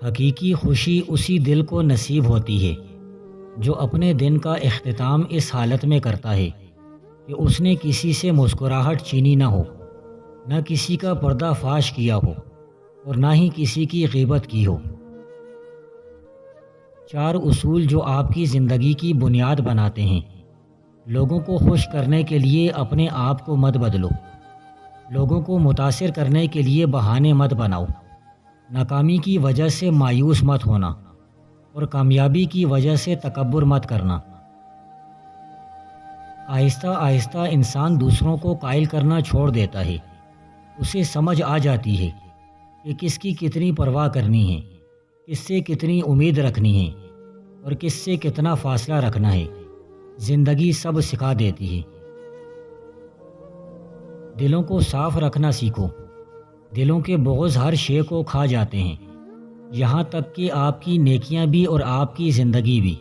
حقیقی خوشی اسی دل کو نصیب ہوتی ہے جو اپنے دن کا اختتام اس حالت میں کرتا ہے کہ اس نے کسی سے مسکراہٹ چینی نہ ہو، نہ کسی کا پردہ فاش کیا ہو اور نہ ہی کسی کی غیبت کی ہو۔ 4 اصول جو آپ کی زندگی کی بنیاد بناتے ہیں۔ لوگوں کو خوش کرنے کے لیے اپنے آپ کو مت بدلو۔ لوگوں کو متاثر کرنے کے لیے بہانے مت بناؤ۔ ناکامی کی وجہ سے مایوس مت ہونا اور کامیابی کی وجہ سے تکبر مت کرنا۔ آہستہ آہستہ انسان دوسروں کو قائل کرنا چھوڑ دیتا ہے۔ اسے سمجھ آ جاتی ہے کہ کس کی کتنی پرواہ کرنی ہے، کس سے کتنی امید رکھنی ہے اور کس سے کتنا فاصلہ رکھنا ہے۔ زندگی سب سکھا دیتی ہے۔ دلوں کو صاف رکھنا سیکھو۔ دلوں کے بغض ہر شے کو کھا جاتے ہیں، یہاں تک کہ آپ کی نیکیاں بھی اور آپ کی زندگی بھی۔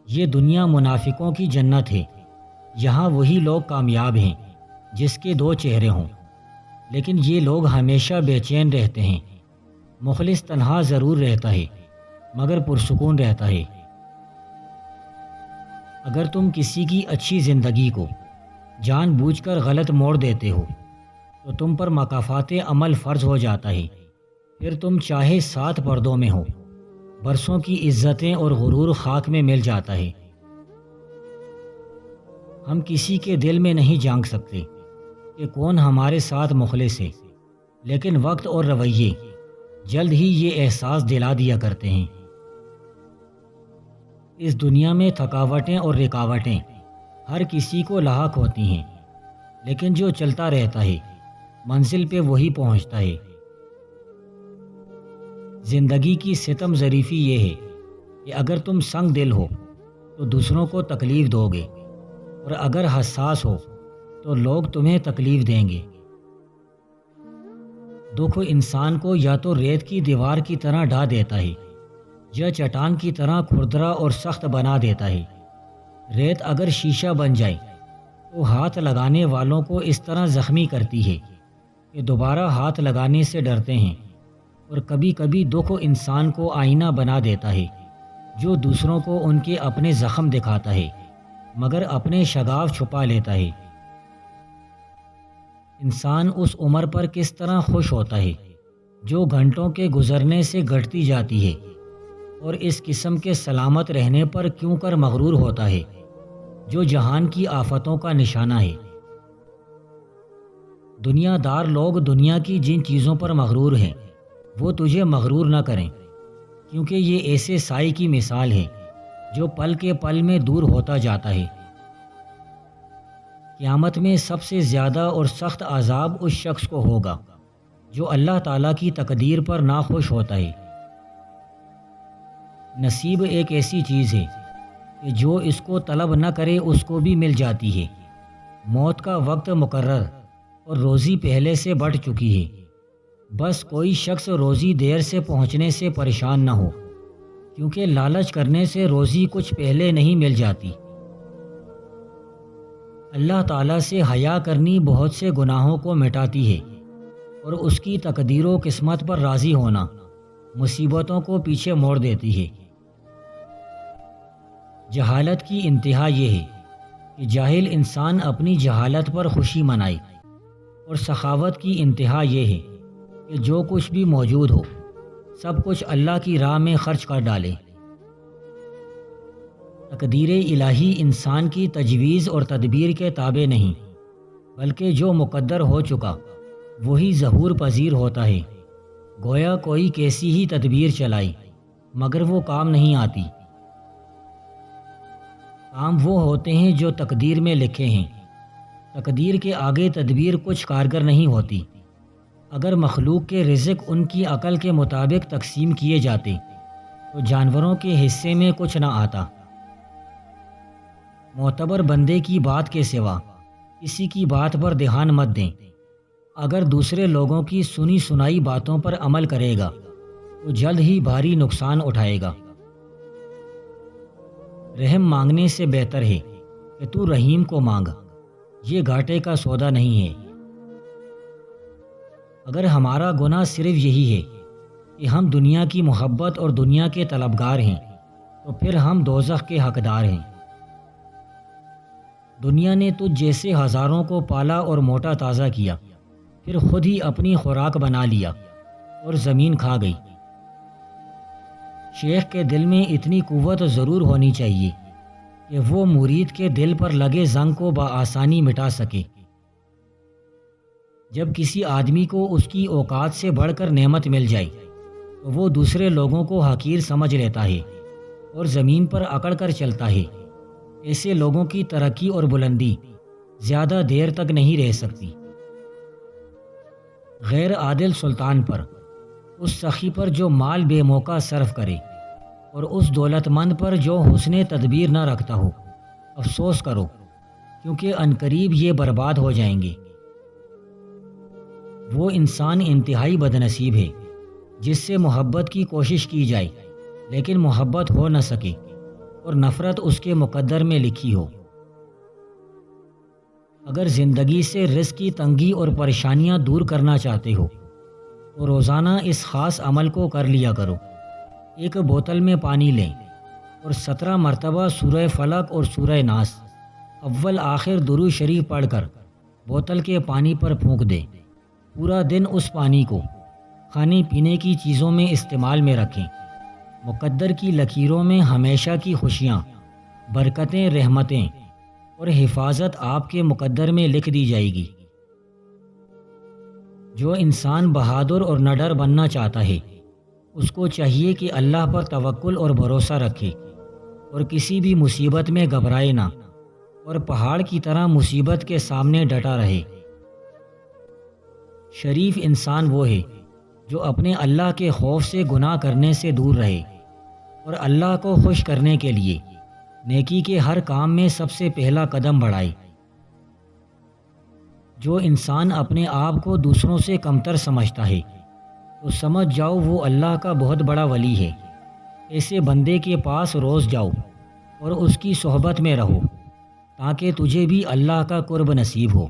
یہ دنیا منافقوں کی جنت ہے۔ یہاں وہی لوگ کامیاب ہیں جس کے 2 چہرے ہوں، لیکن یہ لوگ ہمیشہ بے چین رہتے ہیں۔ مخلص تنہا ضرور رہتا ہے مگر پرسکون رہتا ہے۔ اگر تم کسی کی اچھی زندگی کو جان بوجھ کر غلط موڑ دیتے ہو تو تم پر مکافات عمل فرض ہو جاتا ہے۔ پھر تم چاہے 7 پردوں میں ہو، برسوں کی عزتیں اور غرور خاک میں مل جاتا ہے۔ ہم کسی کے دل میں نہیں جھانک سکتے کہ کون ہمارے ساتھ مخلص ہے، لیکن وقت اور رویے جلد ہی یہ احساس دلا دیا کرتے ہیں۔ اس دنیا میں تھکاوٹیں اور رکاوٹیں ہر کسی کو لاحق ہوتی ہیں، لیکن جو چلتا رہتا ہے منزل پہ وہی پہنچتا ہے۔ زندگی کی ستم ظریفی یہ ہے کہ اگر تم سنگ دل ہو تو دوسروں کو تکلیف دو گے، اور اگر حساس ہو تو لوگ تمہیں تکلیف دیں گے۔ دکھ انسان کو یا تو ریت کی دیوار کی طرح ڈھا دیتا ہے یا چٹان کی طرح کھردرا اور سخت بنا دیتا ہے۔ ریت اگر شیشہ بن جائے تو ہاتھ لگانے والوں کو اس طرح زخمی کرتی ہے کہ دوبارہ ہاتھ لگانے سے ڈرتے ہیں۔ اور کبھی کبھی دکھ انسان کو آئینہ بنا دیتا ہے جو دوسروں کو ان کے اپنے زخم دکھاتا ہے مگر اپنے شگاف چھپا لیتا ہے۔ انسان اس عمر پر کس طرح خوش ہوتا ہے جو گھنٹوں کے گزرنے سے گھٹتی جاتی ہے، اور اس قسم کے سلامت رہنے پر کیوں کر مغرور ہوتا ہے جو جہان کی آفتوں کا نشانہ ہے۔ دنیا دار لوگ دنیا کی جن چیزوں پر مغرور ہیں وہ تجھے مغرور نہ کریں، کیونکہ یہ ایسے سائے کی مثال ہے جو پل کے پل میں دور ہوتا جاتا ہے۔ قیامت میں سب سے زیادہ اور سخت عذاب اس شخص کو ہوگا جو اللہ تعالیٰ کی تقدیر پر ناخوش ہوتا ہے۔ نصیب ایک ایسی چیز ہے کہ جو اس کو طلب نہ کرے اس کو بھی مل جاتی ہے۔ موت کا وقت مقرر اور روزی پہلے سے بڑھ چکی ہے۔ بس کوئی شخص روزی دیر سے پہنچنے سے پریشان نہ ہو، کیونکہ لالچ کرنے سے روزی کچھ پہلے نہیں مل جاتی۔ اللہ تعالیٰ سے حیا کرنی بہت سے گناہوں کو مٹاتی ہے، اور اس کی تقدیر و قسمت پر راضی ہونا مصیبتوں کو پیچھے موڑ دیتی ہے۔ جہالت کی انتہا یہ ہے کہ جاہل انسان اپنی جہالت پر خوشی منائے، اور سخاوت کی انتہا یہ ہے کہ جو کچھ بھی موجود ہو سب کچھ اللہ کی راہ میں خرچ کر ڈالے۔ تقدیر الہی انسان کی تجویز اور تدبیر کے تابع نہیں، بلکہ جو مقدر ہو چکا وہی ظہور پذیر ہوتا ہے۔ گویا کوئی کیسی ہی تدبیر چلائی مگر وہ کام نہیں آتی۔ کام وہ ہوتے ہیں جو تقدیر میں لکھے ہیں۔ تقدیر کے آگے تدبیر کچھ کارگر نہیں ہوتی۔ اگر مخلوق کے رزق ان کی عقل کے مطابق تقسیم کیے جاتے تو جانوروں کے حصے میں کچھ نہ آتا۔ معتبر بندے کی بات کے سوا کسی کی بات پر دھیان مت دیں۔ اگر دوسرے لوگوں کی سنی سنائی باتوں پر عمل کرے گا تو جلد ہی بھاری نقصان اٹھائے گا۔ رحم مانگنے سے بہتر ہے کہ تو رحیم کو مانگ، یہ گھاٹے کا سودا نہیں ہے۔ اگر ہمارا گناہ صرف یہی ہے کہ ہم دنیا کی محبت اور دنیا کے طلبگار ہیں تو پھر ہم دوزخ کے حقدار ہیں۔ دنیا نے تجھ جیسے ہزاروں کو پالا اور موٹا تازہ کیا، پھر خود ہی اپنی خوراک بنا لیا اور زمین کھا گئی۔ شیخ کے دل میں اتنی قوت ضرور ہونی چاہیے کہ وہ مرید کے دل پر لگے زنگ کو بآسانی مٹا سکے۔ جب کسی آدمی کو اس کی اوقات سے بڑھ کر نعمت مل جائے تو وہ دوسرے لوگوں کو حقیر سمجھ لیتا ہے اور زمین پر اکڑ کر چلتا ہے۔ ایسے لوگوں کی ترقی اور بلندی زیادہ دیر تک نہیں رہ سکتی۔ غیر عادل سلطان پر، اس سخی پر جو مال بے موقع صرف کرے، اور اس دولت مند پر جو حسن تدبیر نہ رکھتا ہو، افسوس کرو، کیونکہ عنقریب یہ برباد ہو جائیں گے۔ وہ انسان انتہائی بدنصیب ہے جس سے محبت کی کوشش کی جائے لیکن محبت ہو نہ سکے اور نفرت اس کے مقدر میں لکھی ہو۔ اگر زندگی سے رزق کی تنگی اور پریشانیاں دور کرنا چاہتے ہو تو روزانہ اس خاص عمل کو کر لیا کرو۔ ایک بوتل میں پانی لیں اور 17 مرتبہ سورہ فلق اور سورہ ناس اول آخر درود شریف پڑھ کر بوتل کے پانی پر پھونک دیں۔ پورا دن اس پانی کو کھانے پینے کی چیزوں میں استعمال میں رکھیں۔ مقدر کی لکیروں میں ہمیشہ کی خوشیاں، برکتیں، رحمتیں اور حفاظت آپ کے مقدر میں لکھ دی جائے گی۔ جو انسان بہادر اور نڈر بننا چاہتا ہے اس کو چاہیے کہ اللہ پر توکل اور بھروسہ رکھے اور کسی بھی مصیبت میں گھبرائے نہ اور پہاڑ کی طرح مصیبت کے سامنے ڈٹا رہے۔ شریف انسان وہ ہے جو اپنے اللہ کے خوف سے گناہ کرنے سے دور رہے اور اللہ کو خوش کرنے کے لیے نیکی کے ہر کام میں سب سے پہلا قدم بڑھائے۔ جو انسان اپنے آپ کو دوسروں سے کمتر سمجھتا ہے تو سمجھ جاؤ وہ اللہ کا بہت بڑا ولی ہے۔ ایسے بندے کے پاس روز جاؤ اور اس کی صحبت میں رہو تاکہ تجھے بھی اللہ کا قرب نصیب ہو۔